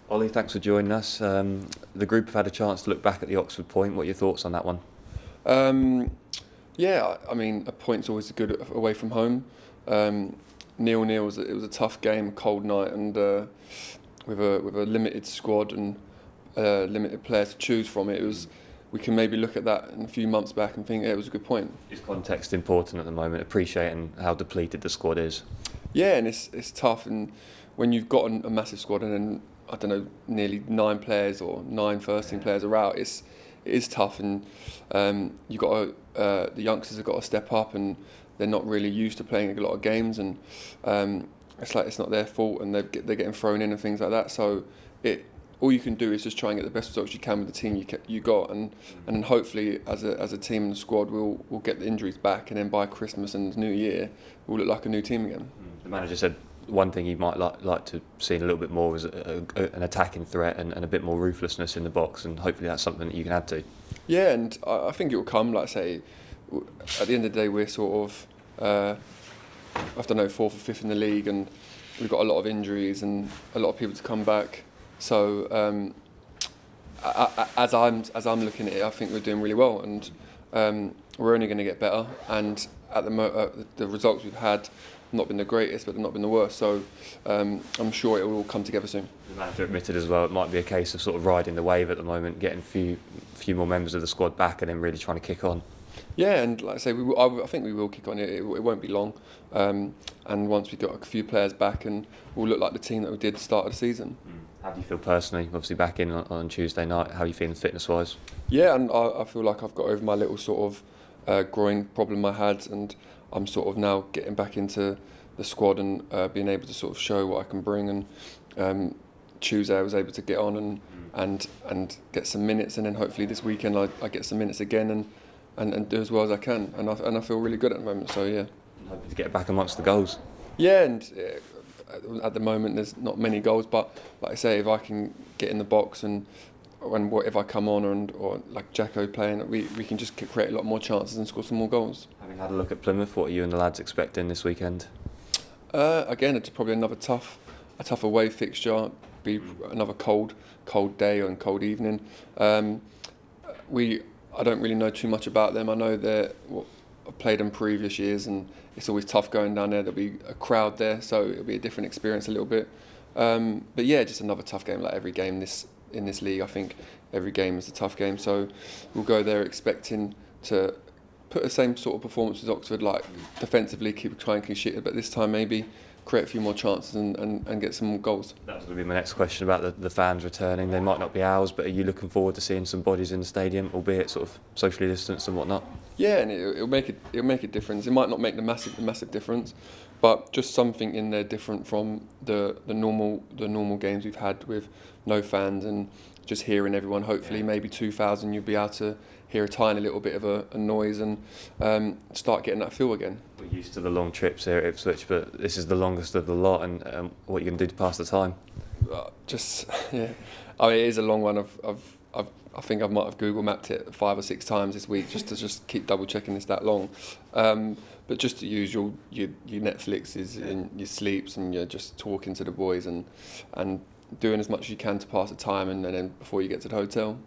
Ollie, thanks for joining us. The group have had a chance to look back at the Oxford point. What are your thoughts on that one? Um, yeah, I mean, a point's always good away from home. 0-0 it was a tough game, a cold night, and with a limited squad and limited players to choose from, we can maybe look at that in a few months back and think it was a good point. Is context important at the moment, appreciating how depleted the squad is? Yeah, and it's tough, and when you've got a massive squad and then I don't know, nearly 9 players or 9 first-team players are out, it is tough, and you got to, the youngsters have got to step up, and they're not really used to playing a lot of games, and it's like it's not their fault, and they're getting thrown in and things like that. So all you can do is just try and get the best results you can with the team you got, and then hopefully as a team and the squad we'll get the injuries back, and then by Christmas and New Year we'll look like a new team again. The manager said one thing you might like to see a little bit more was an attacking threat and a bit more ruthlessness in the box, and hopefully that's something that you can add to. Yeah, and I think it will come. Like I say, at the end of the day, we're sort of, I don't know, 4th or 5th in the league, and we've got a lot of injuries and a lot of people to come back. So as I'm looking at it, I think we're doing really well, and we're only going to get better. And at the results we've had not been the greatest, but they've not been the worst. So I'm sure it will all come together soon. The manager admitted as well it might be a case of sort of riding the wave at the moment, getting a few more members of the squad back, and then really trying to kick on. Yeah, and like I say, I think we will kick on. It won't be long, and once we've got a few players back, and we'll look like the team that we did at the start of the season. How do you feel personally? Obviously back in on Tuesday night. How are you feeling fitness-wise? Yeah, and I feel like I've got over my little sort of groin problem I had, and I'm sort of now getting back into the squad and being able to sort of show what I can bring. And Tuesday I was able to get on and get some minutes, and then hopefully this weekend I get some minutes again and do as well as I can. And I feel really good at the moment. So yeah. Hoping to get back amongst the goals. Yeah, and at the moment there's not many goals, but like I say, if I can get in the box and if I come on or like Jacko playing, we can just create a lot more chances and score some more goals. Having had a look at Plymouth, what are you and the lads expecting this weekend? Again, it's probably another tough away fixture. Be another cold day and cold evening. I don't really know too much about them. I know I've played them previous years, and it's always tough going down there. There'll be a crowd there, so it'll be a different experience a little bit. But yeah, just another tough game. Like every game in this league, I think every game is a tough game. So we'll go there expecting to put the same sort of performance as Oxford, like defensively try and clean sheet, but this time maybe create a few more chances and get some more goals. That was going to be my next question about the fans returning. They might not be ours, but are you looking forward to seeing some bodies in the stadium, albeit sort of socially distanced and whatnot? Yeah, and it'll make a difference. It might not make the massive difference, but just something in there different from the normal games we've had with no fans, and just hearing everyone. Hopefully, maybe 2,000, you'll be able to hear a tiny little bit of a noise and start getting that feel again. We're used to the long trips here at Ipswich, but this is the longest of the lot, and what are you going to do to pass the time? Yeah, I mean, it is a long one. I think I might have Google mapped it 5 or 6 times this week just to keep double checking it's that long. But just to use your Netflixes and your sleeps, and you're just talking to the boys and doing as much as you can to pass the time, and then before you get to the hotel.